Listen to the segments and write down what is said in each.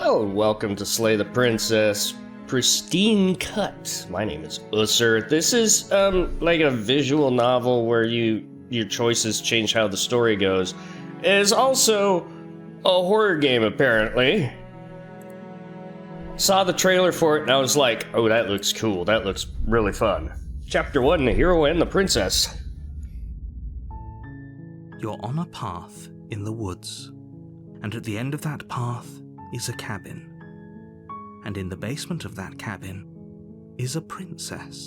Hello and welcome to Slay the Princess Pristine Cut. My name is Ussur. This is like a visual novel where your choices change how the story goes. It is also a horror game apparently. Saw the trailer for it and I was like, oh, that looks cool. That looks really fun. Chapter 1, The Hero and the Princess. You're on a path in the woods, and at the end of that path is a cabin. And in the basement of that cabin is a princess.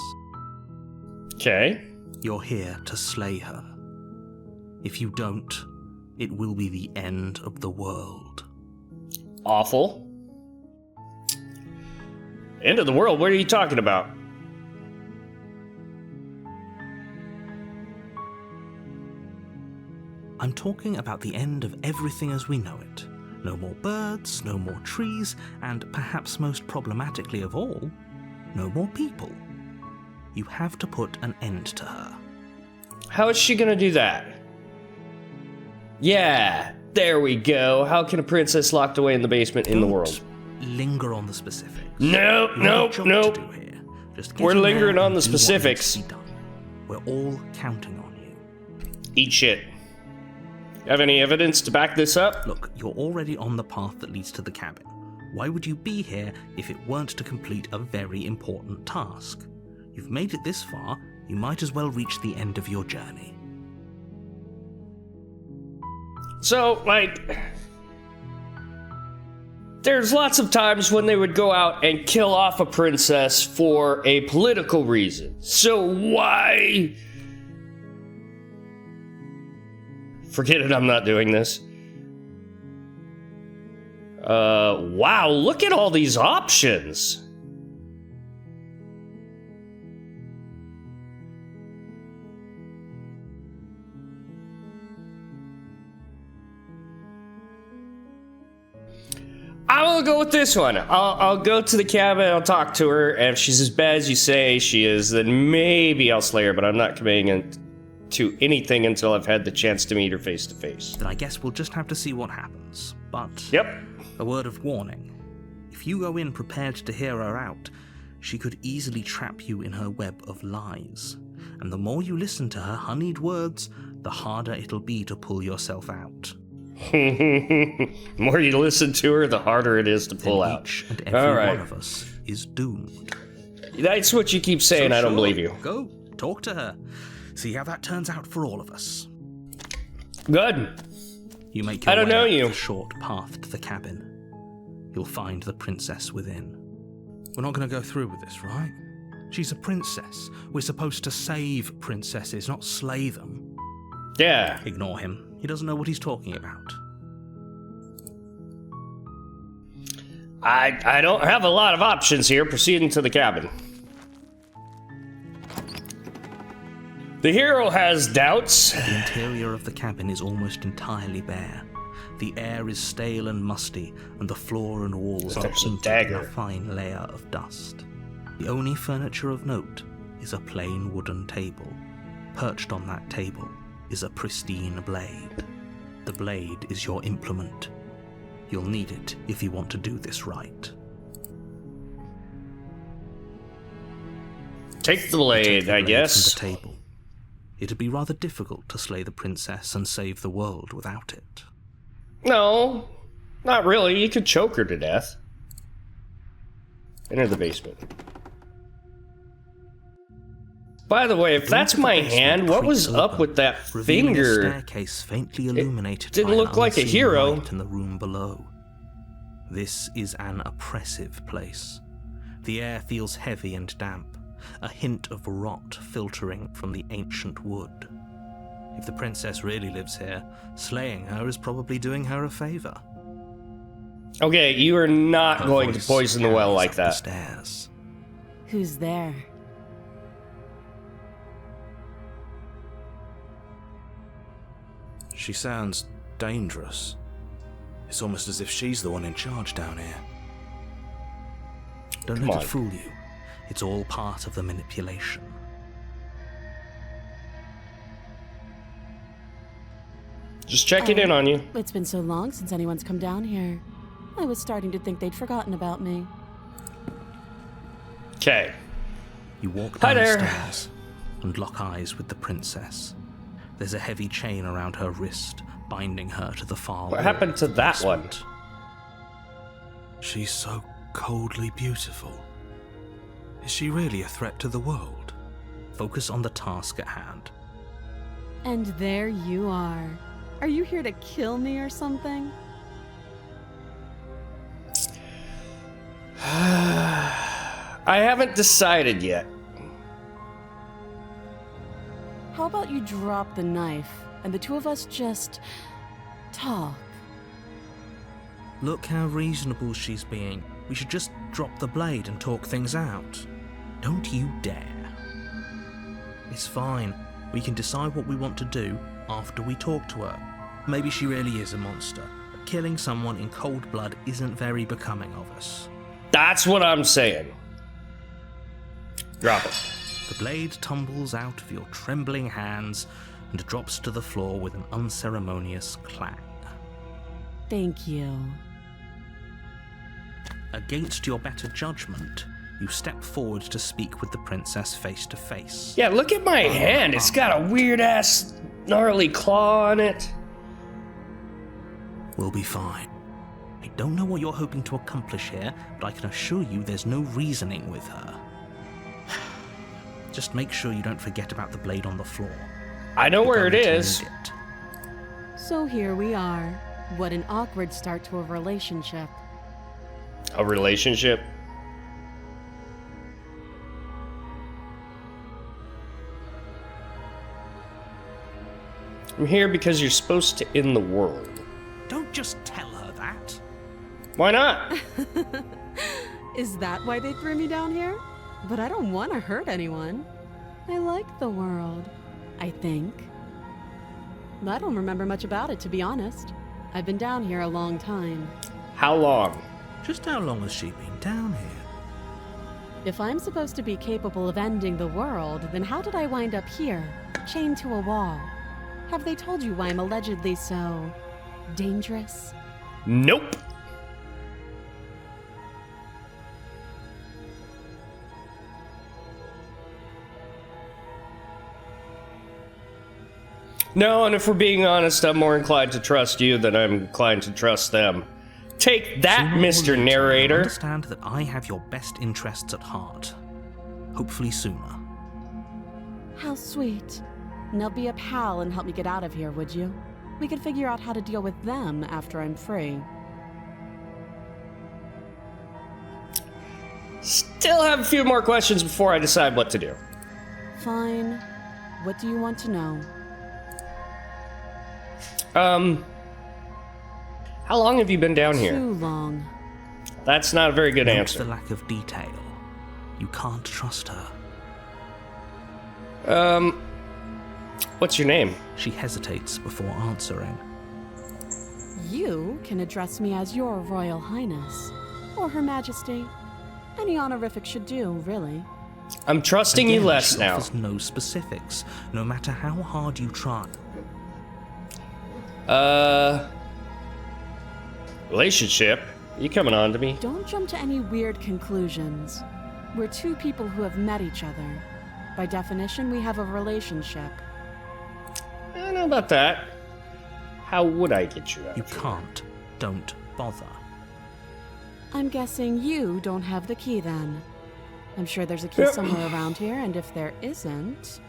Okay. You're here to slay her. If you don't, it will be the end of the world. Awful. End of the world? What are you talking about? I'm talking about the end of everything as we know it. No more birds, no more trees, and perhaps most problematically of all, no more people. You have to put an end to her. How is she gonna do that? Yeah, there we go. How can a princess locked away in the basement in the world? Linger on the specifics. Nope. We're lingering on the specifics. We're all counting on you. Eat shit. Have any evidence to back this up? Look, you're already on the path that leads to the cabin. Why would you be here if it weren't to complete a very important task? You've made it this far, you might as well reach the end of your journey. So, there's lots of times when they would go out and kill off a princess for a political reason. So why... Forget it, I'm not doing this. Wow, look at all these options. I'm gonna go with this one. I'll go to the cabin, I'll talk to her, and if she's as bad as you say she is, then maybe I'll slay her, but I'm not committing to anything until I've had the chance to meet her face to face. Then I guess we'll just have to see what happens. But, yep. A word of warning. If you go in prepared to hear her out, she could easily trap you in her web of lies. And the more you listen to her honeyed words, the harder it'll be to pull yourself out. The more you listen to her, the harder it is to pull out. Each and every one of us is doomed. That's what you keep saying, so I don't believe you. Go, talk to her. See how that turns out for all of us. Good. You make your way up you. The short path to the cabin. You'll find the princess within. We're not going to go through with this, right? She's a princess. We're supposed to save princesses, not slay them. Yeah. Ignore him. He doesn't know what he's talking about. I don't have a lot of options here. Proceeding to the cabin. The hero has doubts. The interior of the cabin is almost entirely bare. The air is stale and musty, and the floor and walls are painted in a fine layer of dust. The only furniture of note is a plain wooden table. Perched on that table is a pristine blade. The blade is your implement. You'll need it if you want to do this right. Take the blade, I guess. From the table. It'd be rather difficult to slay the princess and save the world without it. No, not really. You could choke her to death. Enter the basement. By the way, if that's my hand, what was up with that finger? A staircase faintly illuminated. It didn't look like a hero. In the room below. This is an oppressive place. The air feels heavy and damp. A hint of rot filtering from the ancient wood. If the princess really lives here, slaying her is probably doing her a favor. Okay, you are not going to poison the well like that. Stairs. Who's there? She sounds dangerous. It's almost as if she's the one in charge down here. Don't let it fool you. It's all part of the manipulation. Just checking in on you. It's been so long since anyone's come down here. I was starting to think they'd forgotten about me. Okay. You walk Hi down the there. stairs and lock eyes with the princess. There's a heavy chain around her wrist, binding her to the far wall. What happened to that one? She's so coldly beautiful. Is she really a threat to the world? Focus on the task at hand. And there you are. Are you here to kill me or something? I haven't decided yet. How about you drop the knife and the two of us just talk? Look how reasonable she's being. We should just drop the blade and talk things out. Don't you dare. It's fine. We can decide what we want to do after we talk to her. Maybe she really is a monster, but killing someone in cold blood isn't very becoming of us. That's what I'm saying. Drop it. The blade tumbles out of your trembling hands and drops to the floor with an unceremonious clang. Thank you. Against your better judgment, you step forward to speak with the princess face to face. Yeah, look at my hand. It's got a weird-ass gnarly claw on it. We'll be fine. I don't know what you're hoping to accomplish here, but I can assure you there's no reasoning with her. Just make sure you don't forget about the blade on the floor. I know where it You're going to is. need it. So here we are. What an awkward start to a relationship. A relationship? I'm here because you're supposed to end the world. Don't just tell her that. Why not? Is that why they threw me down here? But I don't want to hurt anyone. I like the world, I think. I don't remember much about it, to be honest. I've been down here a long time. How long? Just how long has she been down here? If I'm supposed to be capable of ending the world, then how did I wind up here, chained to a wall? Have they told you why I'm allegedly so dangerous? Nope. No, and if we're being honest, I'm more inclined to trust you than I'm inclined to trust them. Take that, Sooner or Mr. later, you'll Narrator. understand that I have your best interests at heart. Hopefully sooner. How sweet. Now be a pal and help me get out of here, would you? We could figure out how to deal with them after I'm free. Still have a few more questions before I decide what to do. Fine. What do you want to know? How long have you been down here? Too long. That's not a very good Note answer. the lack of detail. You can't trust her. What's your name? She hesitates before answering. You can address me as Your Royal Highness, or Her Majesty. Any honorific should do, really. I'm trusting you Again, less she now. offers no specifics, no matter how hard you try. Relationship? You coming on to me? Don't jump to any weird conclusions. We're two people who have met each other. By definition, we have a relationship. I don't know about that. How would I get you out? You of here? can't. Don't bother. I'm guessing you don't have the key then. I'm sure there's a key somewhere around here, and if there isn't...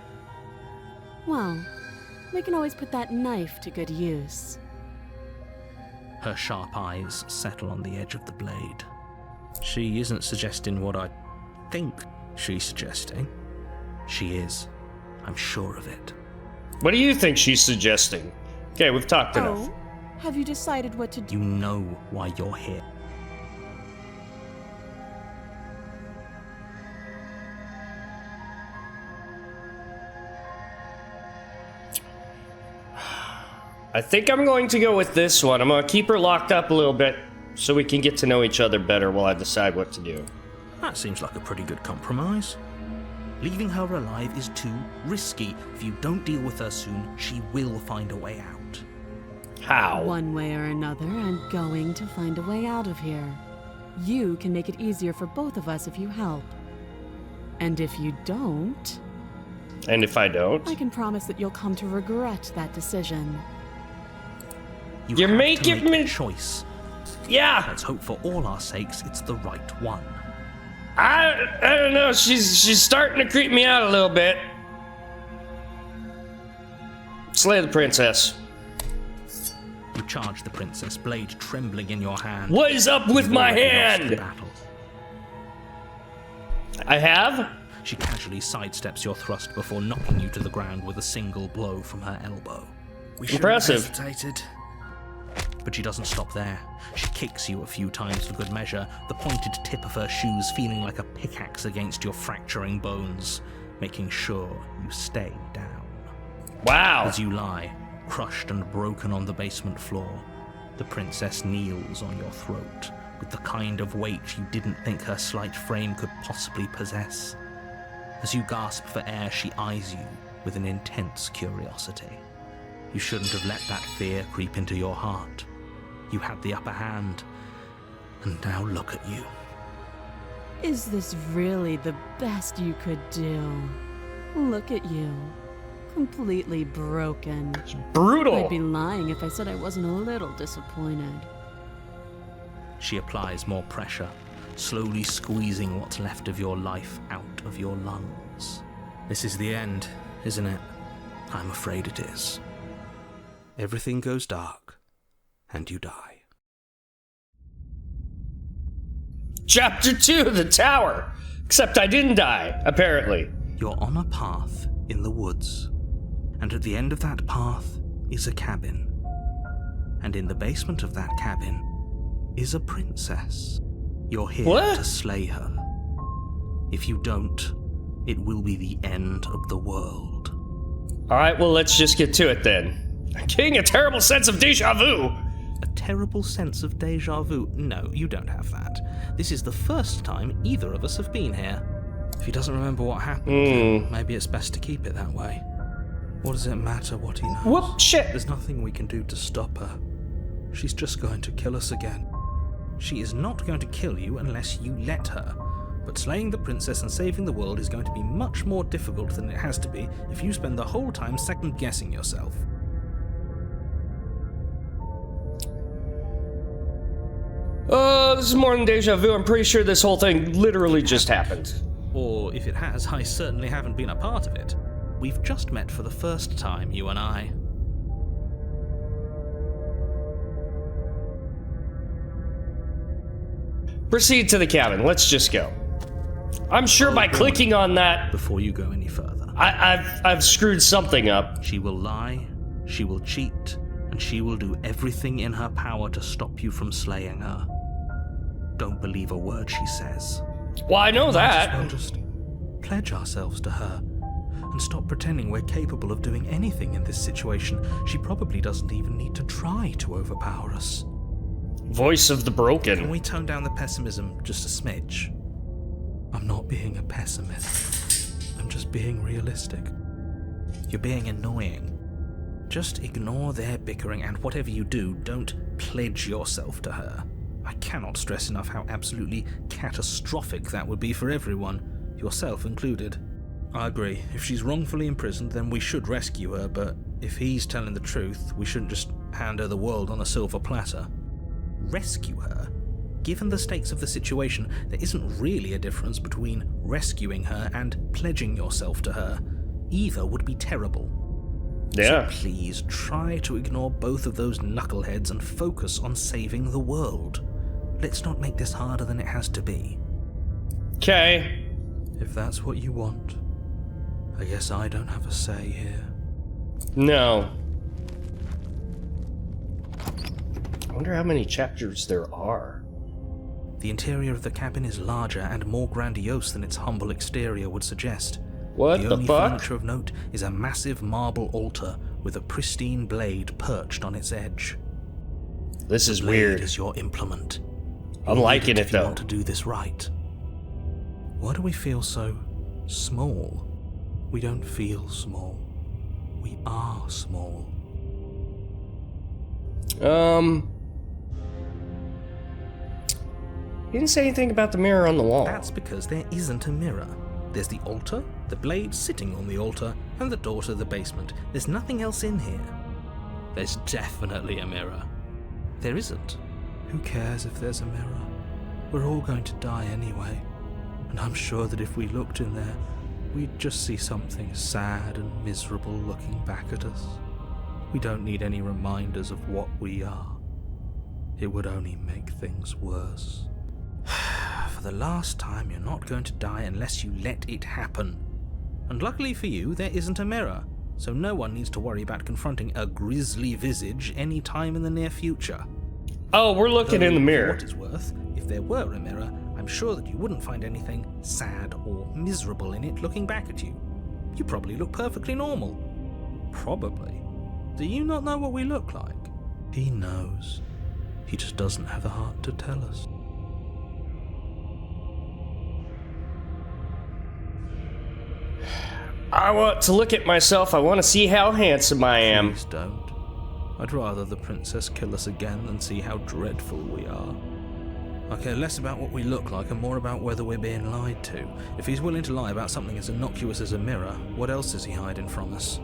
well, we can always put that knife to good use. Her sharp eyes settle on the edge of the blade. She isn't suggesting what I think she's suggesting. She is. I'm sure of it. What do you think she's suggesting? Okay, we've talked enough. Oh, have you decided what to do? You know why you're here. I think I'm going to go with this one. I'm going to keep her locked up a little bit so we can get to know each other better while I decide what to do. That seems like a pretty good compromise. Leaving her alive is too risky. If you don't deal with her soon, she will find a way out. How? One way or another, I'm going to find a way out of here. You can make it easier for both of us if you help. And if you don't... And if I don't? I can promise that you'll come to regret that decision. You're making me... a choice. Yeah! Let's hope for all our sakes it's the right one. I don't know, she's starting to creep me out a little bit. Slay the princess. You charge the princess, blade trembling in your hand. What is up with my You've already lost hand? the battle. I have? She casually sidesteps your thrust before knocking you to the ground with a single blow from her elbow. Impressive. Hesitated. But she doesn't stop there. She kicks you a few times for good measure, the pointed tip of her shoes feeling like a pickaxe against your fracturing bones, making sure you stay down. Wow. As you lie, crushed and broken on the basement floor, the princess kneels on your throat with the kind of weight you didn't think her slight frame could possibly possess. As you gasp for air, she eyes you with an intense curiosity. You shouldn't have let that fear creep into your heart. You had the upper hand, and now look at you. Is this really the best you could do? Look at you. Completely broken. It's brutal. I'd be lying if I said I wasn't a little disappointed. She applies more pressure, slowly squeezing what's left of your life out of your lungs. This is the end, isn't it? I'm afraid it is. Everything goes dark, and you die. Chapter 2, the tower. Except I didn't die, apparently. You're on a path in the woods, and at the end of that path is a cabin. And in the basement of that cabin is a princess. You're here to slay her. If you don't, it will be the end of the world. Alright, well, let's just get to it then. I'm getting a terrible sense of deja vu. A terrible sense of deja vu? No, you don't have that. This is the first time either of us have been here. If he doesn't remember what happened, maybe it's best to keep it that way. What does it matter what he knows? Whoop, shit. There's nothing we can do to stop her. She's just going to kill us again. She is not going to kill you unless you let her. But slaying the princess and saving the world is going to be much more difficult than it has to be if you spend the whole time second-guessing yourself. This is more than deja vu. I'm pretty sure this whole thing literally just happened. Or if it has, I certainly haven't been a part of it. We've just met for the first time, you and I. Proceed to the cabin. Let's just go. I'm sure by clicking on that, Before you go any further, I've screwed something up. she will lie, she will cheat, and she will do everything in her power to stop you from slaying her. Don't believe a word she says. Well, I know Might as that. well just pledge ourselves to her and stop pretending we're capable of doing anything in this situation. She probably doesn't even need to try to overpower us. Voice of the Can broken. we tone down the pessimism just a smidge? I'm not being a pessimist. I'm just being realistic. You're being annoying. Just ignore their bickering, and whatever you do, don't pledge yourself to her. I cannot stress enough how absolutely catastrophic that would be for everyone, yourself included. I agree. If she's wrongfully imprisoned, then we should rescue her, but if he's telling the truth, we shouldn't just hand her the world on a silver platter. Rescue her? Given the stakes of the situation, there isn't really a difference between rescuing her and pledging yourself to her. Either would be terrible. Yeah. So please try to ignore both of those knuckleheads and focus on saving the world. Let's not make this harder than it has to be. Okay. If that's what you want, I guess I don't have a say here. No. I wonder how many chapters there are. The interior of the cabin is larger and more grandiose than its humble exterior would suggest. What The the only fuck? furniture of note is a massive marble altar with a pristine blade perched on its edge. This is Blade weird. is your implement. I'm You liking need it if you though. want to do this right. Why do we feel so small? We don't feel small. We are small. He didn't say anything about the mirror on the wall. That's because there isn't a mirror. There's the altar, the blade sitting on the altar, and the door to the basement. There's nothing else in here. There's definitely a mirror. There isn't. Who cares if there's a mirror? We're all going to die anyway. And I'm sure that if we looked in there, we'd just see something sad and miserable looking back at us. We don't need any reminders of what we are. It would only make things worse. For the last time, you're not going to die unless you let it happen. And luckily for you, there isn't a mirror, so no one needs to worry about confronting a grisly visage any time in the near future. Oh, we're looking in the mirror. For what it's worth, if there were a mirror, I'm sure that you wouldn't find anything sad or miserable in it looking back at you. You probably look perfectly normal. Probably. Do you not know what we look like? He knows. He just doesn't have the heart to tell us. I want to look at myself. I want to see how handsome I am. Please don't. I'd rather the princess kill us again than see how dreadful we are. I care less about what we look like and more about whether we're being lied to. If he's willing to lie about something as innocuous as a mirror, what else is he hiding from us?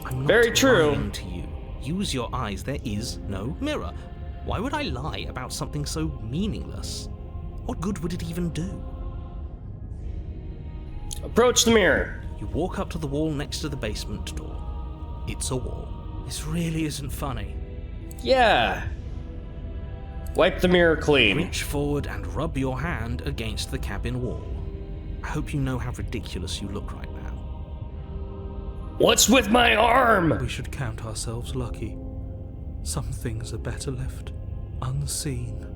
I'm not Very true. lying to you. Use your eyes. There is no mirror. Why would I lie about something so meaningless? What good would it even do? Approach the mirror. You walk up to the wall next to the basement door. It's a wall. This really isn't funny. Yeah. Wipe the mirror clean. Reach forward and rub your hand against the cabin wall. I hope you know how ridiculous you look right now. What's with my arm? We should count ourselves lucky. Some things are better left unseen.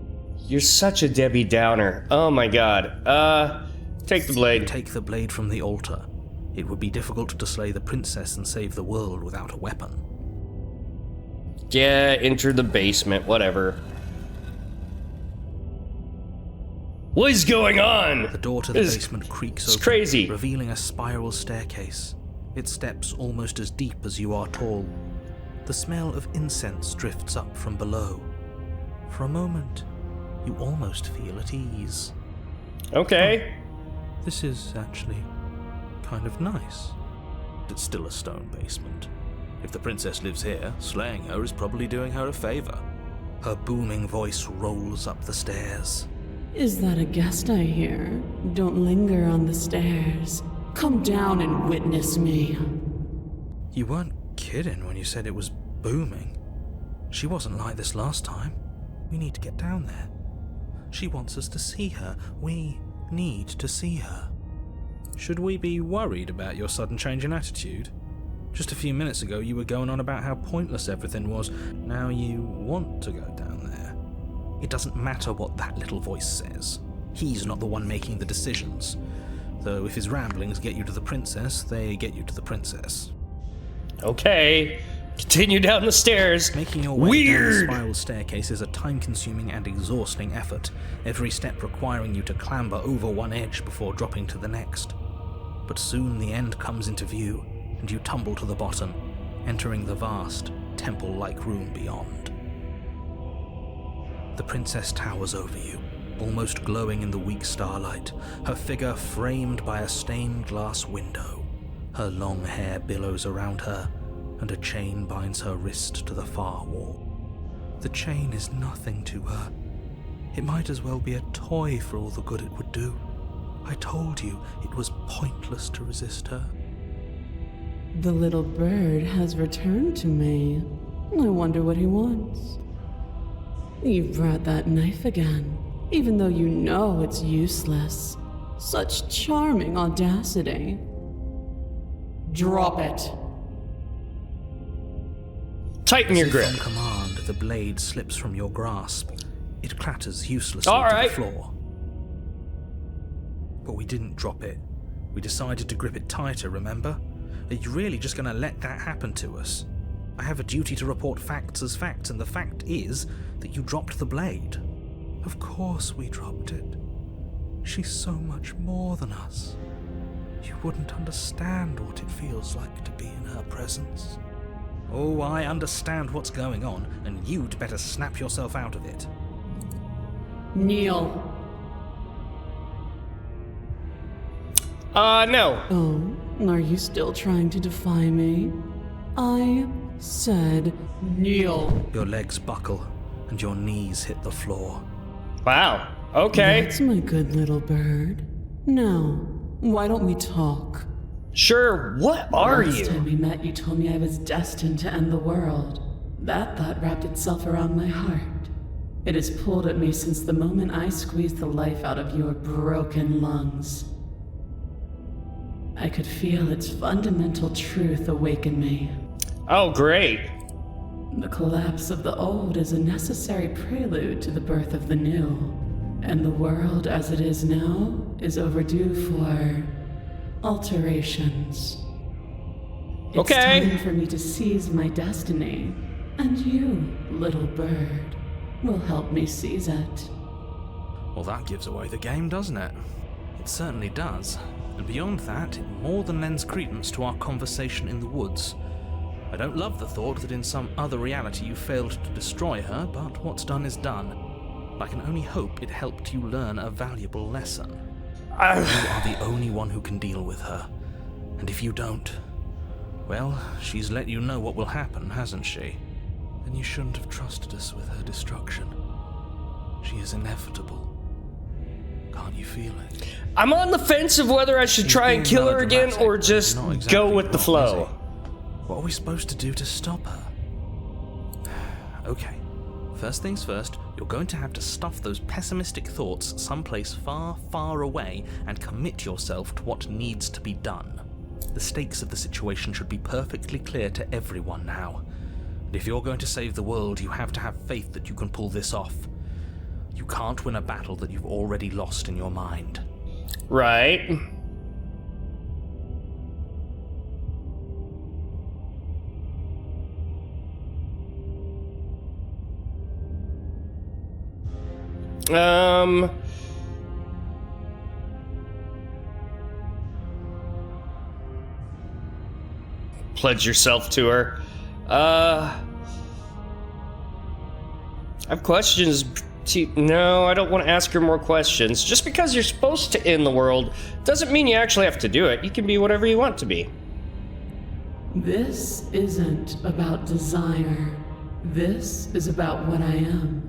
You're such a Debbie Downer. Oh my god. Take the blade. Take the blade from the altar. It would be difficult to slay the princess and save the world without a weapon. Yeah, enter the basement, whatever. What is going on? The door to the basement creaks open, crazy. revealing a spiral staircase. Its steps almost as deep as you are tall. The smell of incense drifts up from below. For a moment, you almost feel at ease. Okay. This is actually kind of nice. It's still a stone basement. If the princess lives here, slaying her is probably doing her a favor. Her booming voice rolls up the stairs. Is that a guest I hear? Don't linger on the stairs. Come down and witness me. You weren't kidding when you said it was booming. She wasn't like this last time. We need to get down there. She wants us to see her. We need to see her. Should we be worried about your sudden change in attitude? Just a few minutes ago you were going on about how pointless everything was. Now you want to go down there. It doesn't matter what that little voice says. He's not the one making the decisions. Though if his ramblings get you to the princess, they get you to the princess. Okay. Continue down the stairs. Making your way down the spiral staircase is a time-consuming and exhausting effort, every step requiring you to clamber over one edge before dropping to the next. But soon the end comes into view, and you tumble to the bottom, entering the vast, temple-like room beyond. The princess towers over you, almost glowing in the weak starlight, her figure framed by a stained glass window. Her long hair billows around her, and a chain binds her wrist to the far wall. The chain is nothing to her. It might as well be a toy for all the good it would do. I told you it was pointless to resist her. The little bird has returned to me. I wonder what he wants. You brought that knife again, even though you know it's useless. Such charming audacity. Drop it. Tighten your grip. On command, the blade slips from your grasp. It clatters uselessly All right. to the floor. But we didn't drop it. We decided to grip it tighter, remember? Are you really just going to let that happen to us? I have a duty to report facts as facts, and the fact is that you dropped the blade. Of course we dropped it. She's so much more than us. You wouldn't understand what it feels like to be in her presence. Oh, I understand what's going on, and you'd better snap yourself out of it. Kneel. No. Oh, are you still trying to defy me? I said kneel. Your legs buckle, and your knees hit the floor. Wow. Okay. That's my good little bird. Now, why don't we talk? Sure, what are Last you? time we met, you told me I was destined to end the world. That thought wrapped itself around my heart. It has pulled at me since the moment I squeezed the life out of your broken lungs. I could feel its fundamental truth awaken me. Oh, great. The collapse of the old is a necessary prelude to the birth of the new. And the world as it is now is overdue for alterations. It's Okay. time for me to seize my destiny. And you, little bird, will help me seize it. Well, that gives away the game, doesn't it? It certainly does. And beyond that, it more than lends credence to our conversation in the woods. I don't love the thought that in some other reality you failed to destroy her, but what's done is done. I can only hope it helped you learn a valuable lesson. You are the only one who can deal with her. And if you don't, well, she's let you know what will happen, hasn't she? Then you shouldn't have trusted us with her destruction. She is inevitable. Can't you feel it? I'm on the fence of whether I should try and kill her again or just Not exactly go with the wrong, flow. is he? What are we supposed to do to stop her? Okay, first things first, you're going to have to stuff those pessimistic thoughts someplace far, far away and commit yourself to what needs to be done. The stakes of the situation should be perfectly clear to everyone now. And if you're going to save the world, you have to have faith that you can pull this off. You can't win a battle that you've already lost in your mind. Right. Pledge yourself to her. I have questions. No, I don't want to ask her more questions. Just because you're supposed to end the world doesn't mean you actually have to do it. You can be whatever you want to be. This isn't about desire. This is about what I am.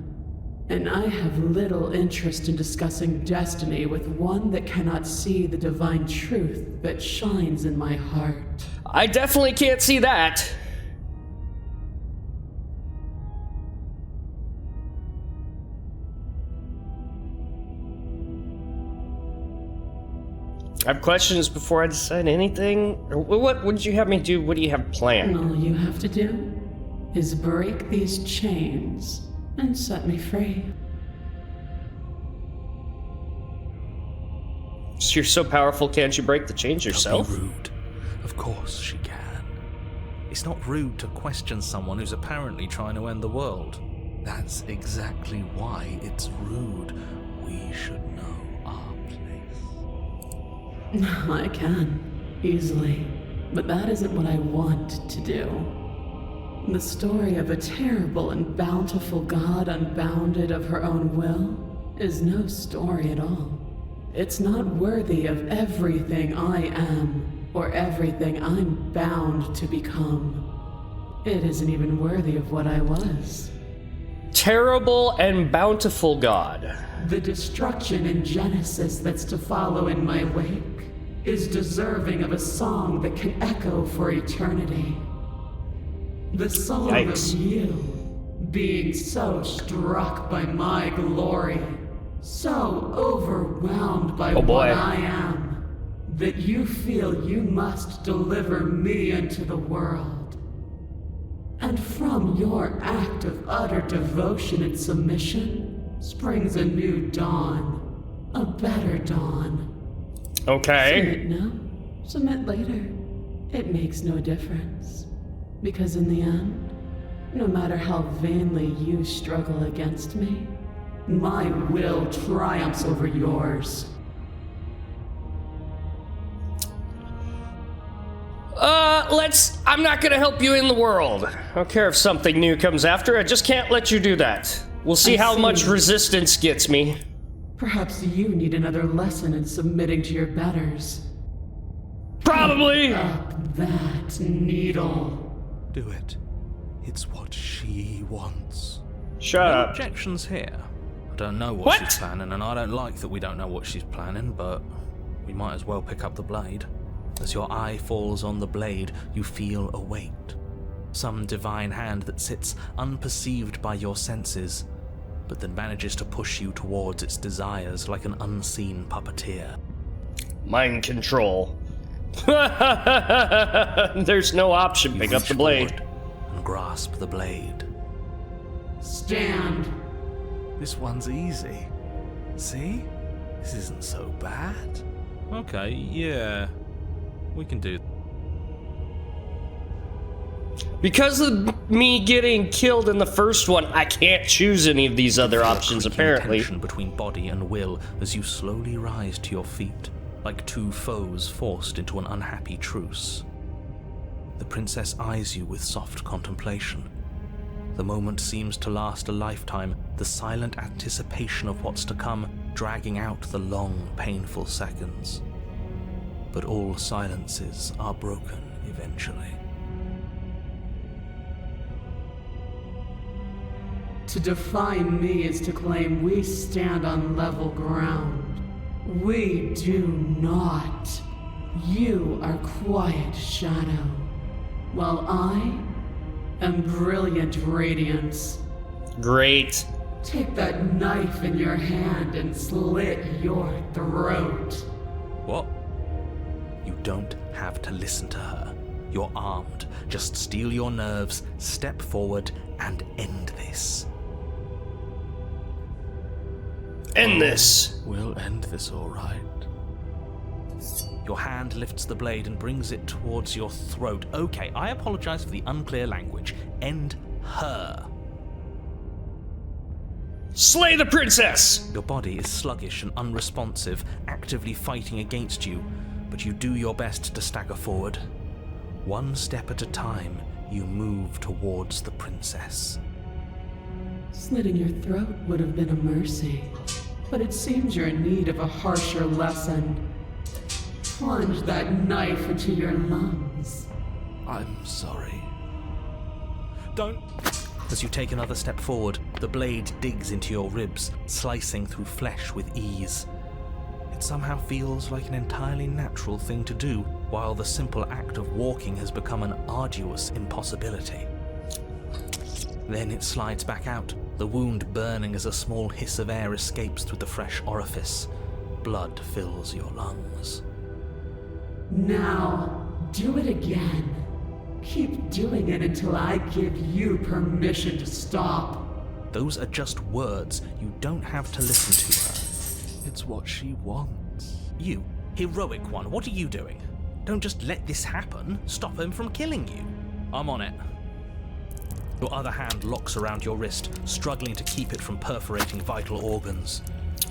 And I have little interest in discussing destiny with one that cannot see the divine truth that shines in my heart. I definitely can't see that. I have questions before I decide anything. What would you have me do? What do you have planned? All you have to do is break these chains and set me free. So you're so powerful, can't you break the chains yourself? Don't be rude. Of course she can. It's not rude to question someone who's apparently trying to end the world. That's exactly why it's rude. We should know our place. I can, easily. But that isn't what I want to do. The story of a terrible and bountiful god unbounded of her own will is no story at all. It's not worthy of everything I am, or everything I'm bound to become. It isn't even worthy of what I was. Terrible and bountiful God. The destruction in Genesis that's to follow in my wake is deserving of a song that can echo for eternity. The song Yikes. of you, being so struck by my glory, so overwhelmed by Oh boy. what I am, that you feel you must deliver me into the world. And from your act of utter devotion and submission springs a new dawn, a better dawn. Okay. Submit now, submit later. It makes no difference. Because in the end, no matter how vainly you struggle against me, my will triumphs over yours. I'm not gonna help you in the world. I don't care if something new comes after, I just can't let you do that. We'll see how much resistance gets me. Perhaps you need another lesson in submitting to your betters. Probably! Up that needle. Do it. It's what she wants. Shut No up. objections here. I don't know what What? she's planning, and I don't like that we don't know what she's planning, but we might as well pick up the blade. As your eye falls on the blade, you feel a weight. Some divine hand that sits unperceived by your senses, but that manages to push you towards its desires like an unseen puppeteer. Mind control. There's no option. Pick up the blade. Forward and grasp the blade. Stand. This one's easy. See? This isn't so bad. Okay, yeah. We can do. Because of me getting killed in the first one, I can't choose any of these other options, apparently. Tension between body and will as you slowly rise to your feet, like two foes forced into an unhappy truce. The princess eyes you with soft contemplation. The moment seems to last a lifetime, the silent anticipation of what's to come dragging out the long, painful seconds. But all silences are broken eventually. To define me is to claim we stand on level ground. We do not. You are quiet shadow, while I am brilliant radiance. Great. Take that knife in your hand and slit your throat. What? You don't have to listen to her. You're armed. Just steel your nerves, step forward, and end this. End this. We'll end this all right. Your hand lifts the blade and brings it towards your throat. Okay, I apologize for the unclear language. End her. Slay the princess! Your body is sluggish and unresponsive, actively fighting against you, but you do your best to stagger forward. One step at a time, you move towards the princess. Slitting your throat would have been a mercy, but it seems you're in need of a harsher lesson. Plunge that knife into your lungs. I'm sorry. Don't! As you take another step forward, the blade digs into your ribs, slicing through flesh with ease. It somehow feels like an entirely natural thing to do, while the simple act of walking has become an arduous impossibility. Then it slides back out, the wound burning as a small hiss of air escapes through the fresh orifice. Blood fills your lungs. Now, do it again. Keep doing it until I give you permission to stop. Those are just words. You don't have to listen to her. It's what she wants. You, heroic one, what are you doing? Don't just let this happen. Stop him from killing you. I'm on it. Your other hand locks around your wrist, struggling to keep it from perforating vital organs.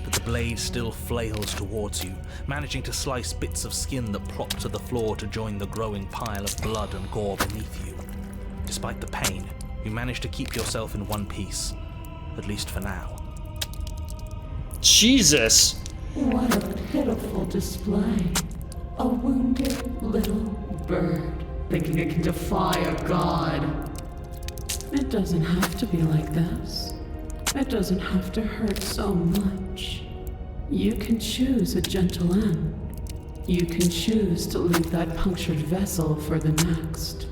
But the blade still flails towards you, managing to slice bits of skin that plop to the floor to join the growing pile of blood and gore beneath you. Despite the pain, you manage to keep yourself in one piece, at least for now. Jesus. What a pitiful display. A wounded little bird thinking it can defy a god. It doesn't have to be like this. It doesn't have to hurt so much. You can choose a gentle end. You can choose to leave that punctured vessel for the next.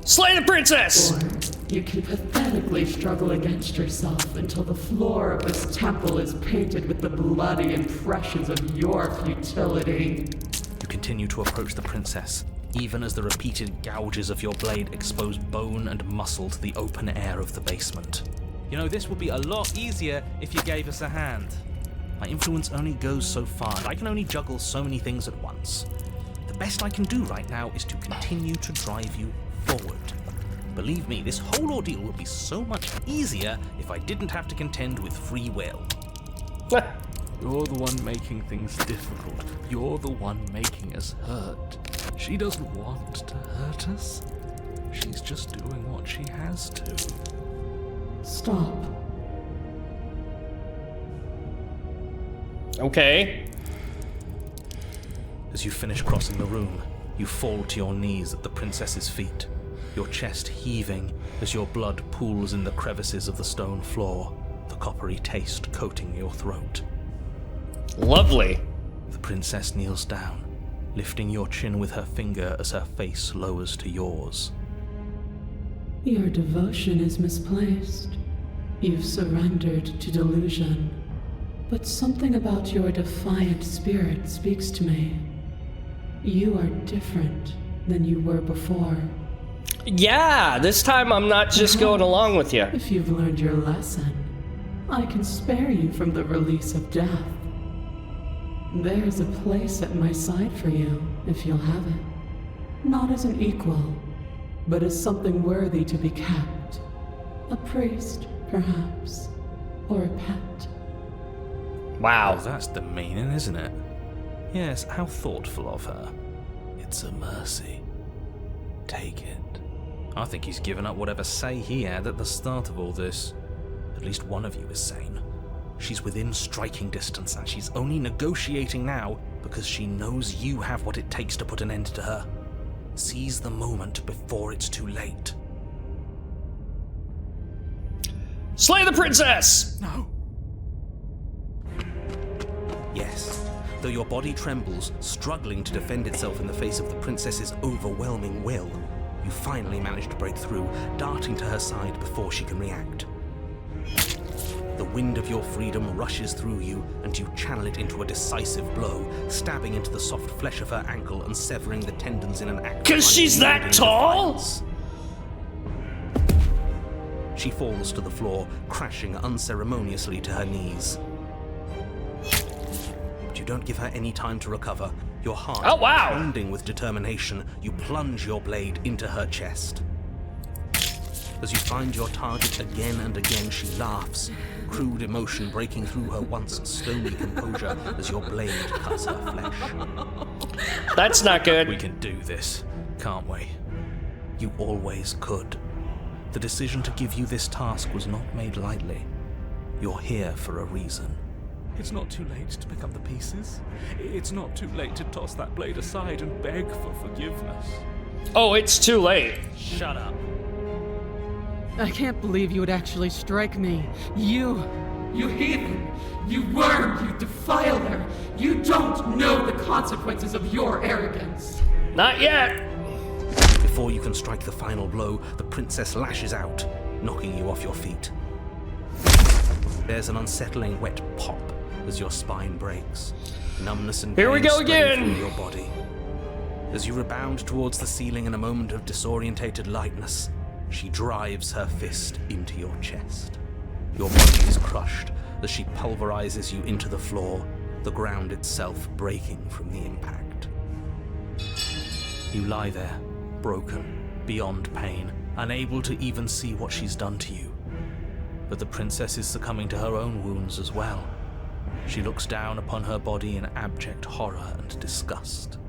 Slay the princess! Or you can pathetically struggle against yourself until the floor of this temple is painted with the bloody impressions of your futility. You continue to approach the princess, even as the repeated gouges of your blade expose bone and muscle to the open air of the basement. You know, this would be a lot easier if you gave us a hand. My influence only goes so far, and I can only juggle so many things at once. The best I can do right now is to continue to drive you forward. Believe me, this whole ordeal would be so much easier if I didn't have to contend with free will. You're the one making things difficult. You're the one making us hurt. She doesn't want to hurt us. She's just doing what she has to. Stop. Okay. As you finish crossing the room, you fall to your knees at the princess's feet, your chest heaving as your blood pools in the crevices of the stone floor, the coppery taste coating your throat. Lovely. The princess kneels down, lifting your chin with her finger as her face lowers to yours. Your devotion is misplaced. You've surrendered to delusion. But something about your defiant spirit speaks to me. You are different than you were before. Yeah, this time I'm not just going along with you. If you've learned your lesson, I can spare you from the release of death. There's a place at my side for you, if you'll have it. Not as an equal, but as something worthy to be kept. A priest, perhaps, or a pet. Wow. Oh, that's the meaning, isn't it? Yes, how thoughtful of her. It's a mercy. Take it. I think he's given up whatever say he had at the start of all this. At least one of you is sane. She's within striking distance, and she's only negotiating now because she knows you have what it takes to put an end to her. Seize the moment before it's too late. Slay the princess! No. Yes. Though your body trembles, struggling to defend itself in the face of the princess's overwhelming will, you finally manage to break through, darting to her side before she can react. The wind of your freedom rushes through you, and you channel it into a decisive blow, stabbing into the soft flesh of her ankle and severing the tendons in an act. 'Cause she's that tall? Defiance. She falls to the floor, crashing unceremoniously to her knees. But you don't give her any time to recover. Your heart pounding with determination, you plunge your blade into her chest. As you find your target again and again, she laughs, crude emotion breaking through her once stony composure as your blade cuts her flesh. That's not good. We can do this, can't we? You always could. The decision to give you this task was not made lightly. You're here for a reason. It's not too late to pick up the pieces. It's not too late to toss that blade aside and beg for forgiveness. Oh, it's too late. Shut up. I can't believe you would actually strike me. You heathen! You worm! You defiler! You don't know the consequences of your arrogance! Not yet. Before you can strike the final blow, the princess lashes out, knocking you off your feet. There's an unsettling wet pop as your spine breaks. Numbness and Here we pain go spreading again. through your body. As you rebound towards the ceiling in a moment of disorientated lightness, she drives her fist into your chest. Your body is crushed as she pulverizes you into the floor, the ground itself breaking from the impact. You lie there, broken, beyond pain, unable to even see what she's done to you. But the princess is succumbing to her own wounds as well. She looks down upon her body in abject horror and disgust.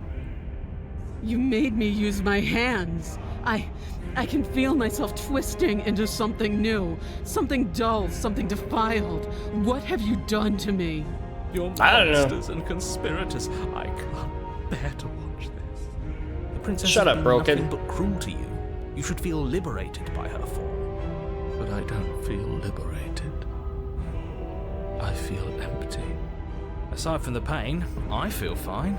You made me use my hands. I can feel myself twisting into something new, something dull, something defiled. What have you done to me? You're I don't know. monsters and conspirators. I can't bear to watch this. The princess Shut has up, been Broken. nothing but cruel to you. You should feel liberated by her fall. But I don't feel liberated. I feel empty. Aside from the pain, I feel fine.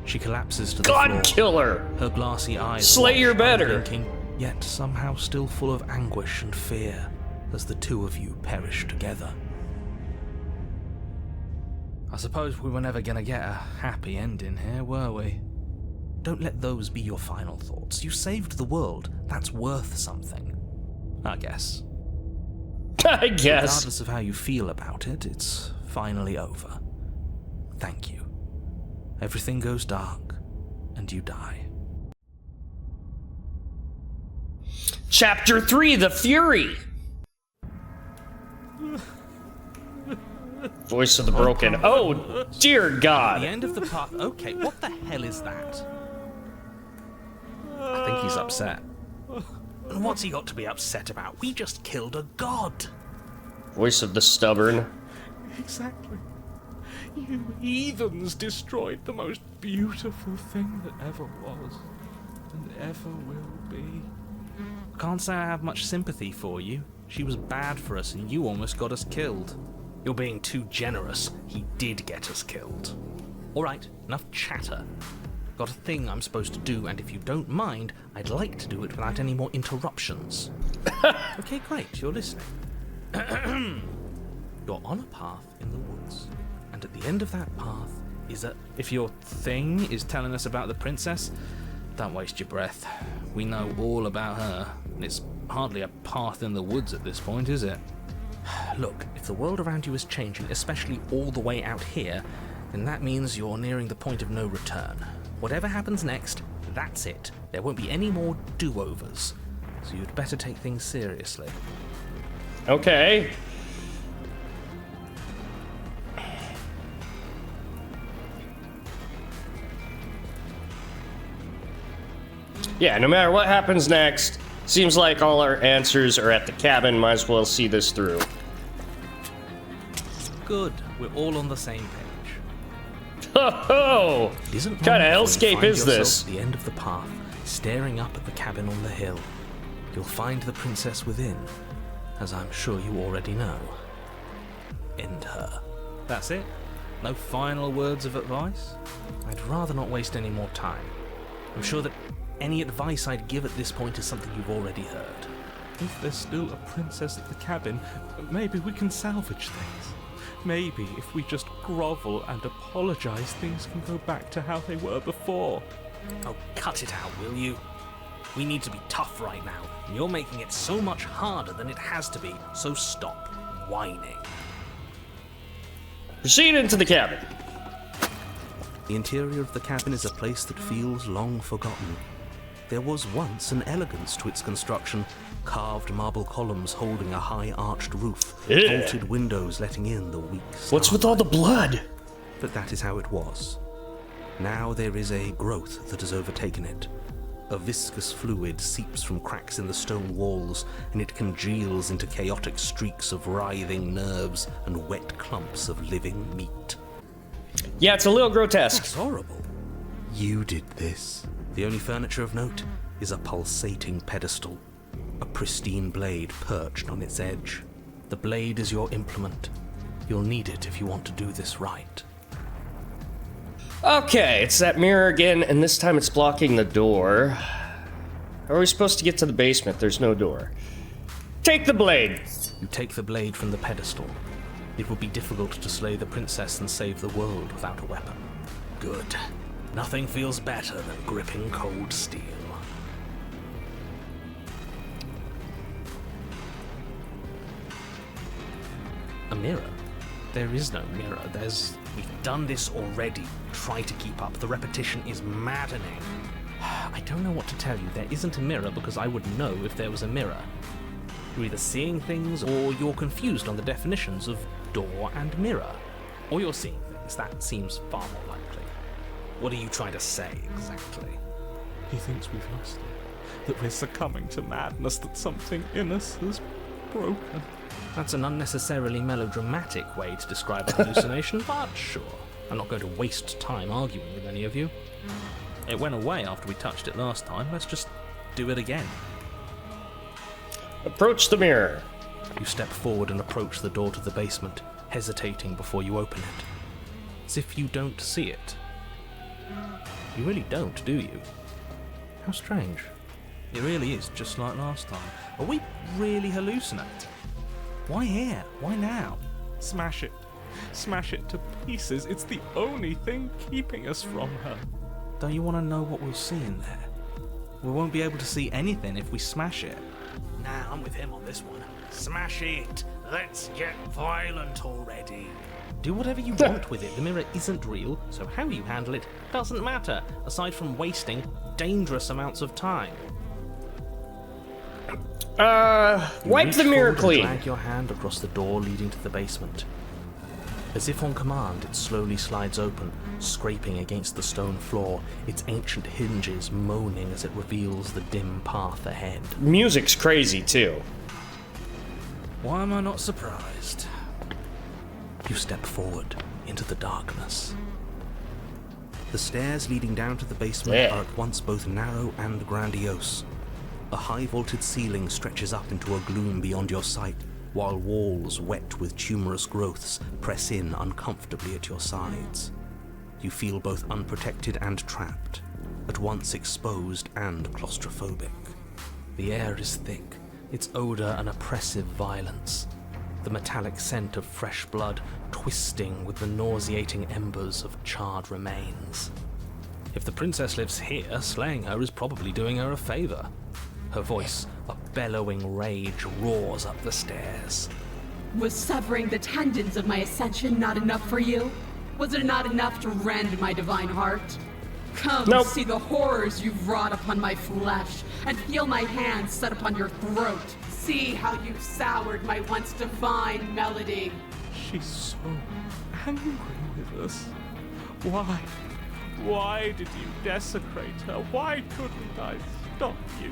She collapses to the God floor. kill her. Her glassy eyes Slayer watch, better. unblinking, yet somehow still full of anguish and fear as the two of you perish together. I suppose we were never gonna get a happy ending here, were we? Don't let those be your final thoughts. You saved the world. That's worth something. I guess. I guess. Regardless of how you feel about it, it's finally over. Thank you. Everything goes dark, and you die. Chapter 3, The Fury. Voice of the broken. Oh, dear The God. end of the path. Okay, what the hell is that? I think he's upset. And what's he got to be upset about? We just killed a god. Voice of the stubborn. Exactly. You heathens destroyed the most beautiful thing that ever was, and ever will be. I can't say I have much sympathy for you. She was bad for us and you almost got us killed. You're being too generous. He did get us killed. Alright, enough chatter. Got a thing I'm supposed to do, and if you don't mind, I'd like to do it without any more interruptions. Okay, great, you're listening. You're on a path in the woods, and at the end of that path is a... If your thing is telling us about the princess, don't waste your breath. We know all about her, and it's hardly a path in the woods at this point, is it? Look, if the world around you is changing, especially all the way out here, then that means you're nearing the point of no return. Whatever happens next, that's it. There won't be any more do-overs, so you'd better take things seriously. Okay. Yeah, no matter what happens next, seems like all our answers are at the cabin. Might as well see this through. Good, we're all on the same page. Ho ho! It isn't What kind of long before you hellscape find is yourself this? at the end of the path, staring up at the cabin on the hill. You'll find the princess within, as I'm sure you already know. End her. That's it? No final words of advice? I'd rather not waste any more time. I'm sure that any advice I'd give at this point is something you've already heard. If there's still a princess at the cabin, maybe we can salvage things. Maybe if we just grovel and apologize, things can go back to how they were before. Oh, cut it out, will you? We need to be tough right now, and you're making it so much harder than it has to be, so stop whining. Proceed into the cabin. The interior of the cabin is a place that feels long forgotten. There was once an elegance to its construction, carved marble columns holding a high arched roof, Yeah. vaulted windows letting in the weak What's with all the blood? But that is how it was. Now there is a growth that has overtaken it. A viscous fluid seeps from cracks in the stone walls, and it congeals into chaotic streaks of writhing nerves and wet clumps of living meat. Yeah, it's a little grotesque. That's horrible. You did this. The only furniture of note is a pulsating pedestal, a pristine blade perched on its edge. The blade is your implement. You'll need it if you want to do this right. Okay, it's that mirror again, and this time it's blocking the door. How are we supposed to get to the basement? There's no door. Take the blade! You take the blade from the pedestal. It would be difficult to slay the princess and save the world without a weapon. Good. Nothing feels better than gripping cold steel. A mirror? There is no mirror. We've done this already. Try to keep up. The repetition is maddening. I don't know what to tell you. There isn't a mirror because I would know if there was a mirror. You're either seeing things or you're confused on the definitions of door and mirror. Or you're seeing things. That seems far more likely. What are you trying to say exactly? He thinks we've lost it, that we're succumbing to madness, that something in us has broken. That's an unnecessarily melodramatic way to describe a hallucination, but sure. I'm not going to waste time arguing with any of you. It went away after we touched it last time. Let's just do it again. Approach the mirror. You step forward and approach the door to the basement, hesitating before you open it. As if you don't see it. You really don't, do you? How strange. It really is just like last time. Are we really hallucinating? Why here? Why now? Smash it. Smash it to pieces. It's the only thing keeping us from her. Don't you want to know what we'll see in there? We won't be able to see anything if we smash it. Nah, I'm with him on this one. Smash it! Let's get violent already. Do whatever you want with it. The mirror isn't real, so how you handle it doesn't matter, aside from wasting dangerous amounts of time. Wipe Reach the mirror forward and clean. drag your hand across the door leading to the basement. As if on command, it slowly slides open, scraping against the stone floor, its ancient hinges moaning as it reveals the dim path ahead. Music's crazy, too. Why am I not surprised? You step forward into the darkness. The stairs leading down to the basement are at once both narrow and grandiose. A high-vaulted ceiling stretches up into a gloom beyond your sight, while walls wet with tumorous growths press in uncomfortably at your sides. You feel both unprotected and trapped, at once exposed and claustrophobic. The air is thick, its odor an oppressive violence, the metallic scent of fresh blood twisting with the nauseating embers of charred remains. If the princess lives here, slaying her is probably doing her a favor. Her voice, a bellowing rage, roars up the stairs. Was severing the tendons of my ascension not enough for you? Was it not enough to rend my divine heart? Come see the horrors you've wrought upon my flesh, and feel my hands set upon your throat. See how you've soured my once divine melody. She's so angry with us. Why? Why did you desecrate her? Why couldn't I stop you?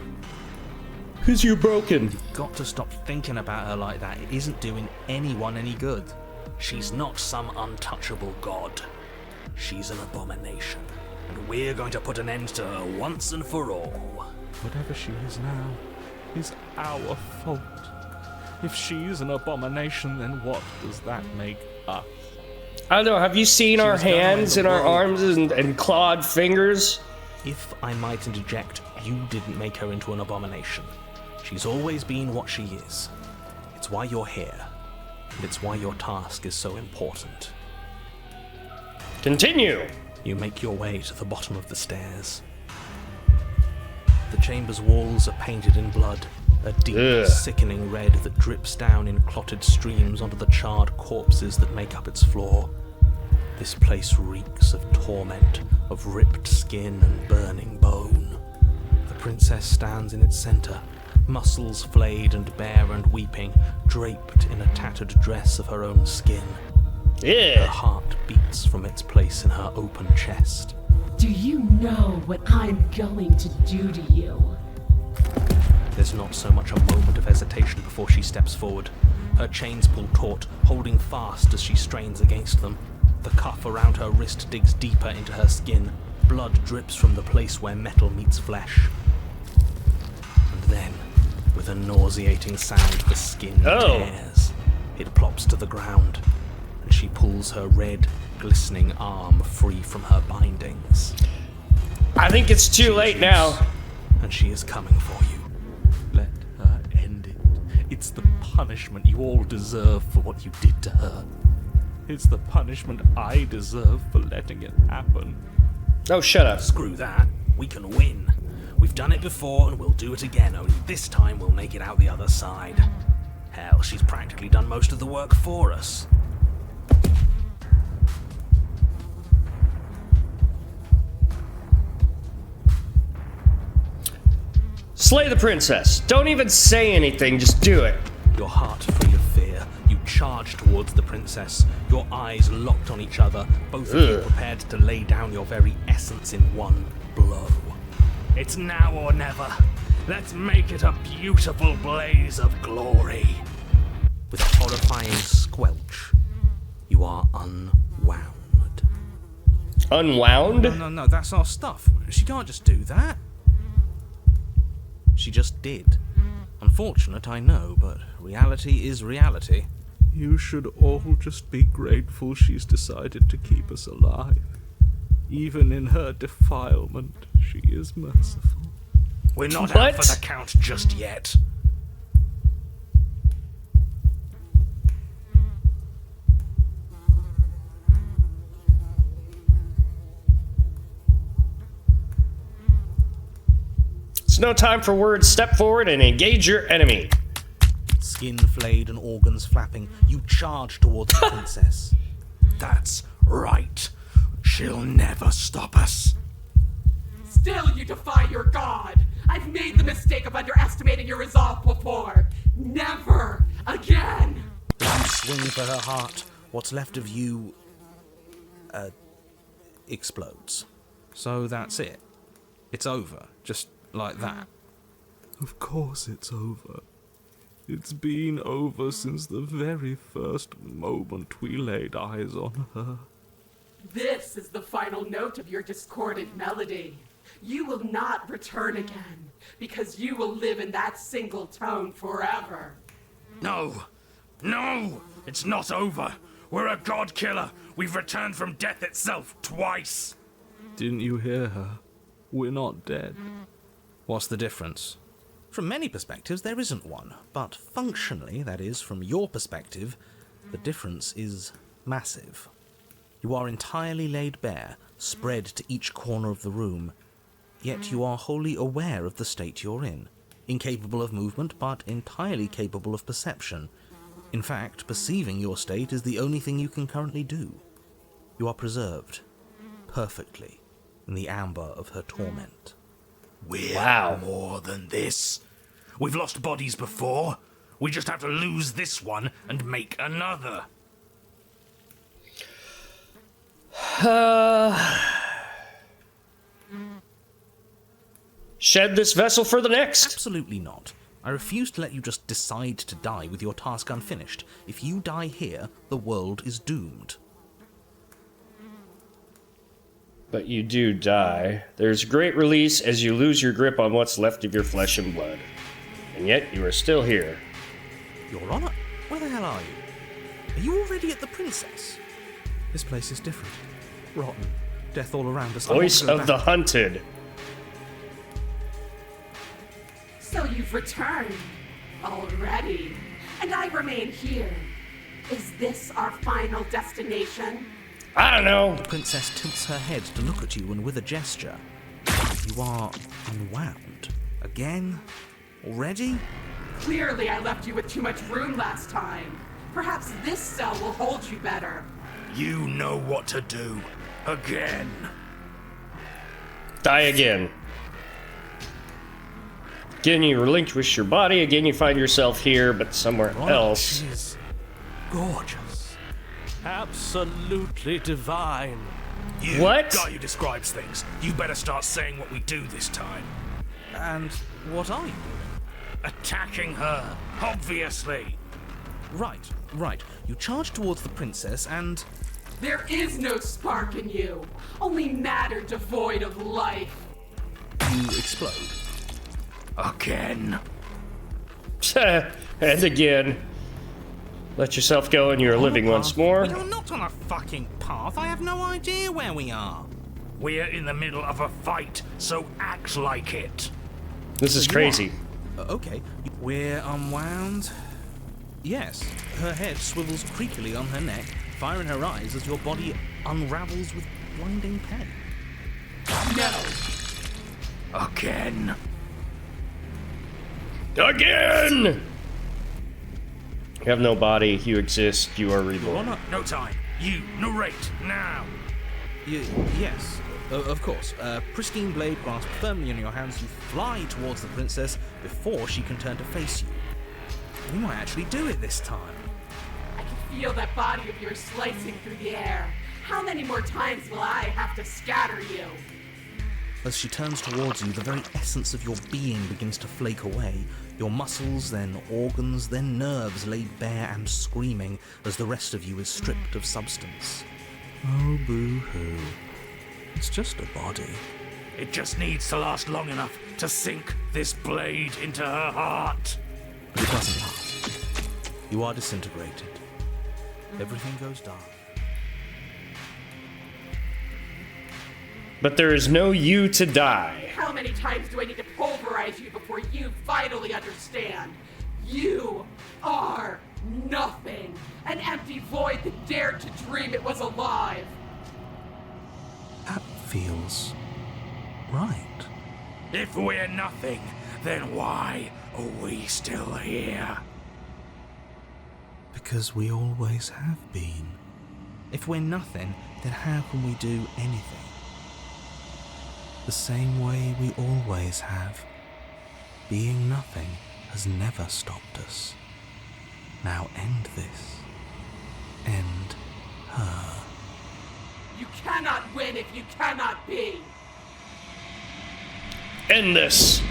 Because you're broken. You've got to stop thinking about her like that. It isn't doing anyone any good. She's not some untouchable god. She's an abomination. And we're going to put an end to her once and for all. Whatever she is now is our fault. If she's an abomination, then what does that make us? I don't know, have you seen our hands and our arms and clawed fingers? If I might interject, you didn't make her into an abomination. She's always been what she is. It's why you're here, and it's why your task is so important. Continue! You make your way to the bottom of the stairs. The chamber's walls are painted in blood, a deep, sickening red that drips down in clotted streams onto the charred corpses that make up its floor. This place reeks of torment, of ripped skin and burning bone. The princess stands in its center, muscles flayed and bare and weeping, draped in a tattered dress of her own skin. Her heart beats from its place in her open chest. Do you know what I'm going to do to you? There's not so much a moment of hesitation before she steps forward. Her chains pull taut, holding fast as she strains against them. The cuff around her wrist digs deeper into her skin. Blood drips from the place where metal meets flesh. And then, with a nauseating sound, the skin tears. It plops to the ground, and she pulls her red, glistening arm free from her bindings. I think it's too late now. And she is coming for you. Let her end it. It's the punishment you all deserve for what you did to her. It's the punishment I deserve for letting it happen. Oh, shut up. Screw that. We can win. We've done it before and we'll do it again, only this time we'll make it out the other side. Hell, she's practically done most of the work for us. Slay the princess. Don't even say anything, just do it. Your heart free of fear, you charge towards the princess, your eyes locked on each other, both of you prepared to lay down your very essence in one blow. It's now or never. Let's make it a beautiful blaze of glory. With a horrifying squelch, you are unwound. Unwound? No, that's our stuff. She can't just do that. She just did. Unfortunate, I know, but reality is reality. You should all just be grateful she's decided to keep us alive. Even in her defilement, she is merciful. We're not out for the count just yet. It's no time for words. Step forward and engage your enemy. Skin flayed and organs flapping, you charge towards the princess. That's right. She'll never stop us. Still you defy your god! I've made the mistake of underestimating your resolve before! Never again! You swing for her heart, What's left of you explodes. So that's it. It's over, just like that. Of course it's over. It's been over since the very first moment we laid eyes on her. This is the final note of your discordant melody. You will not return again, because you will live in that single tone forever. No! No! It's not over! We're a god killer! We've returned from death itself twice! Didn't you hear her? We're not dead. What's the difference? From many perspectives, there isn't one. But functionally, that is, from your perspective, the difference is massive. You are entirely laid bare, spread to each corner of the room, yet you are wholly aware of the state you're in. Incapable of movement, but entirely capable of perception. In fact, perceiving your state is the only thing you can currently do. You are preserved, perfectly, in the amber of her torment. We're more than this. We've lost bodies before. We just have to lose this one and make another. Shed this vessel for the next. Absolutely not. I refuse to let you just decide to die with your task unfinished. If you die here, the world is doomed. But you do die. There's great release as you lose your grip on what's left of your flesh and blood. And yet you are still here. Your Honor, where the hell are you? Are you already at the Princess? This place is different. Rotten. Death all around us. Voice of the hunted. So you've returned already, and I remain here. Is this our final destination? I don't know. The Princess tilts her head to look at you, and with a gesture, you are unwound. Again? Already? Clearly I left you with too much room last time. Perhaps this cell will hold you better. You know what to do. Again. Die again. Again, you relinquish your body. Again, you find yourself here, but somewhere else. She's gorgeous. Absolutely divine. What? Guy who describes things. You better start saying what we do this time. And what are you? Attacking her, obviously. Right. You charge towards the Princess and... There is no spark in you, only matter devoid of life. you explode. Again. And again. Let yourself go and you're living once more. We are not on a fucking path. I have no idea where we are. We're in the middle of a fight, so act like it. This is crazy. Okay. We're unwound. Yes. Her head swivels creakily on her neck, fire in her eyes as your body unravels with blinding pain. No. Again. Again! You have no body, you exist, you are reborn. No time. You, narrate, now. Yes, of course. Pristine blade grasped firmly in your hands, you fly towards the princess before she can turn to face you. We might actually do it this time. I can feel that body of yours slicing through the air. How many more times will I have to scatter you? As she turns towards you, the very essence of your being begins to flake away. Your muscles, then organs, then nerves laid bare and screaming as the rest of you is stripped of substance. Oh, boo-hoo. It's just a body. It just needs to last long enough to sink this blade into her heart. But it doesn't last. You are disintegrated. Everything goes dark. But there is no you to die. How many times do I need to pulverize you before you finally understand? You are nothing. An empty void that dared to dream it was alive. That feels right. If we're nothing, then why are we still here? Because we always have been. If we're nothing, then how can we do anything? The same way we always have. Being nothing has never stopped us. Now end this. End her. You cannot win if you cannot be. End this.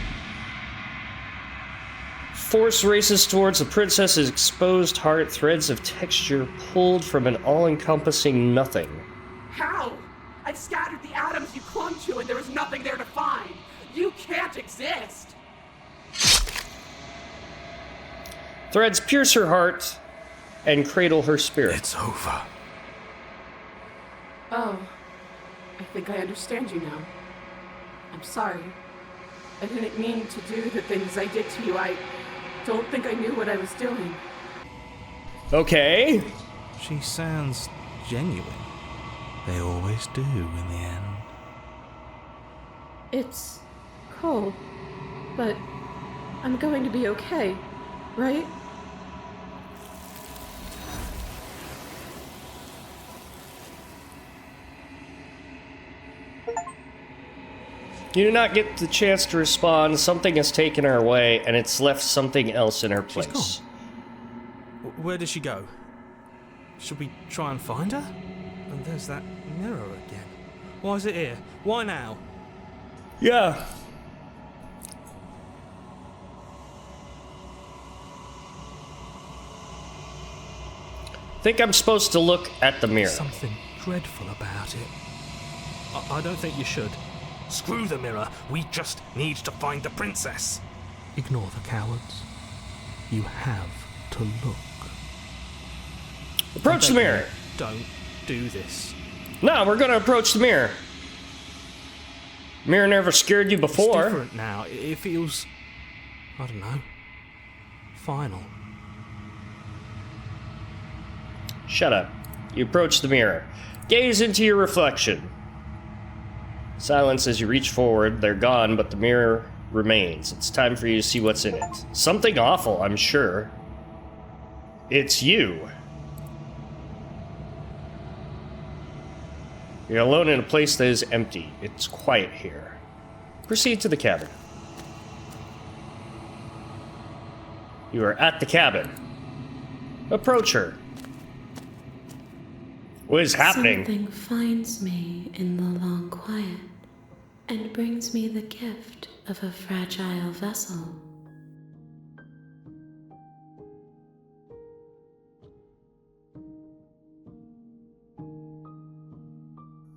Force races towards the princess's exposed heart, threads of texture pulled from an all-encompassing nothing. How? I've scattered the atoms you clung to and there is nothing there to find. You can't exist. Threads pierce her heart and cradle her spirit. It's over. Oh, I think I understand you now. I'm sorry. I didn't mean to do the things I did to you. I don't think I knew what I was doing. Okay. She sounds genuine. They always do in the end. It's cold, but I'm going to be okay, right? You do not get the chance to respond. Something has taken her away, and it's left something else in her place. She's gone. Where did she go? Should we try and find her? And there's that mirror again. Why is it here? Why now? Yeah. Think I'm supposed to look at the mirror. Something dreadful about it. I don't think you should. Screw the mirror. We just need to find the princess. Ignore the cowards. You have to look. Approach the mirror. Don't do this. No, we're gonna approach the mirror. Mirror never scared you It's before. different now. It feels, I don't know, final. Shut up. You approach the mirror. Gaze into your reflection. Silence as you reach forward. They're gone, but the mirror remains. It's time for you to see what's in it. Something awful, I'm sure. It's you. You're alone in a place that is empty. It's quiet here. Proceed to the cabin. You are at the cabin. Approach her. What is happening? Something finds me in the long quiet and brings me the gift of a fragile vessel.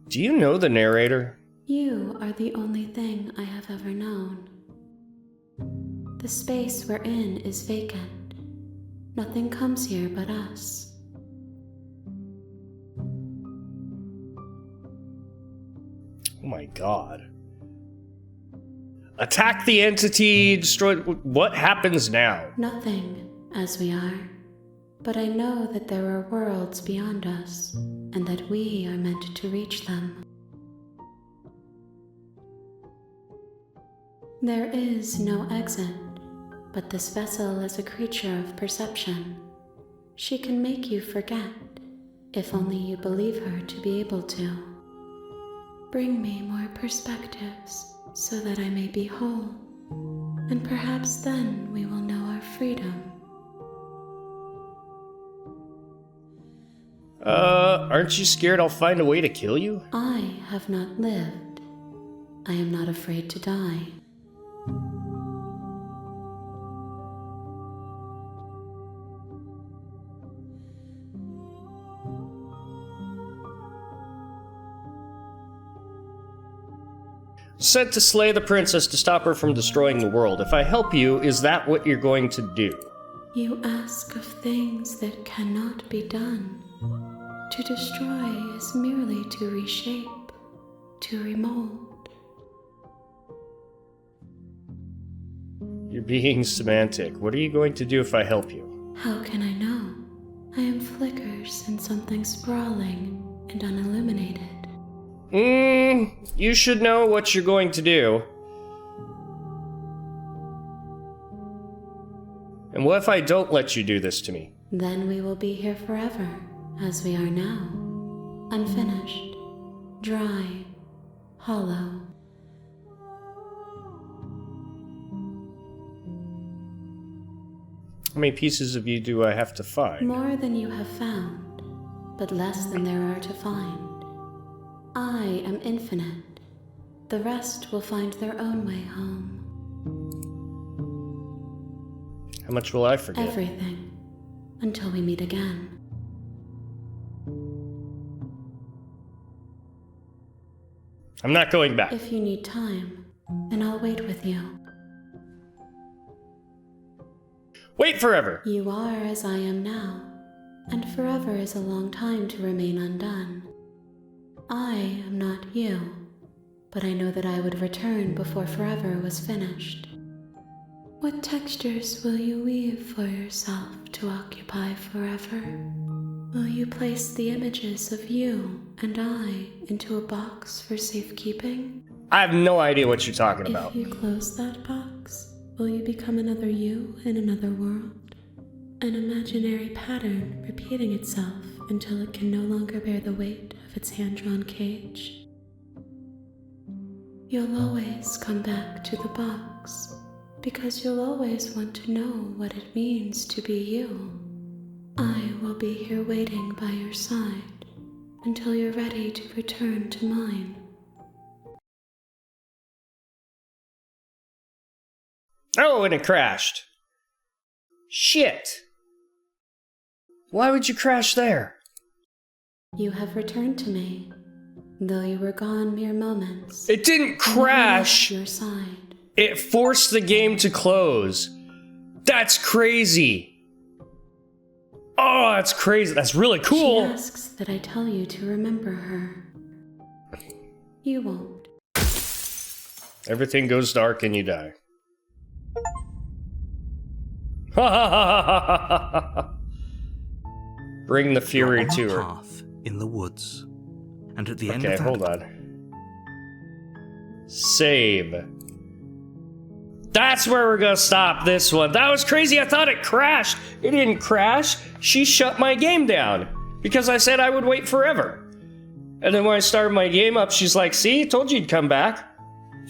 Do you know the narrator? You are the only thing I have ever known. The space we're in is vacant. Nothing comes here but us. Oh my god. Attack the entity, destroy... What happens now? Nothing, as we are. But I know that there are worlds beyond us, and that we are meant to reach them. There is no exit, but this vessel is a creature of perception. She can make you forget, if only you believe her to be able to. Bring me more perspectives, so that I may be whole, and perhaps then we will know our freedom. Aren't you scared I'll find a way to kill you? I have not lived. I am not afraid to die. Sent to slay the princess to stop her from destroying the world. If I help you, is that what you're going to do? You ask of things that cannot be done. To destroy is merely to reshape, to remold. You're being semantic. What are you going to do if I help you? How can I know? I am flickers in something sprawling and unilluminated. You should know what you're going to do. And what if I don't let you do this to me? Then we will be here forever, as we are now. Unfinished, dry, hollow. How many pieces of you do I have to find? More than you have found. but less than there are to find. I am infinite. The rest will find their own way home. How much will I forget? Everything. Until we meet again. I'm not going back. If you need time, then I'll wait with you. Wait forever. You are as I am now, and forever is a long time to remain undone. I am not you, but I know that I would return before forever was finished. What textures will you weave for yourself to occupy forever? Will you place the images of you and I into a box for safekeeping? I have no idea what you're talking about. If you close that box, will you become another you in another world? An imaginary pattern repeating itself until it can no longer bear the weight of its hand-drawn cage? You'll always come back to the box, because you'll always want to know what it means to be you. I will be here waiting by your side until you're ready to return to mine. Oh, and it crashed. Shit. Why would you crash there? You have returned to me, though you were gone mere moments. It didn't crash. Your side. It forced the game to close. That's crazy. Oh, that's crazy. That's really cool. She asks that I tell you to remember her. You won't. Everything goes dark and you die. Ha ha ha ha ha. Bring the fury You're on to a her. path in the woods, and at the end Okay, of that hold on. Save. That's where we're gonna stop this one. That was crazy. I thought it crashed. It didn't crash. She shut my game down because I said I would wait forever. And then when I started my game up, she's like, see, told you you'd come back.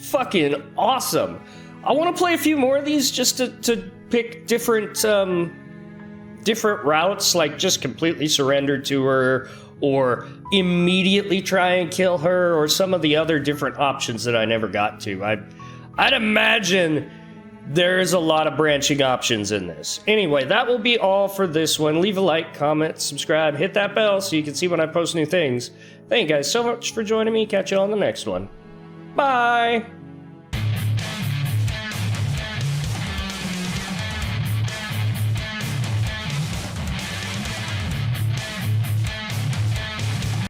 Fucking awesome. I want to play a few more of these just to pick different routes, like just completely surrender to her or immediately try and kill her or some of the other different options that I never got to. I'd imagine there's a lot of branching options in this. Anyway, that will be all for this one. Leave a like, comment, subscribe, hit that bell so you can see when I post new things. Thank you guys so much for joining me. Catch you on the next one. Bye!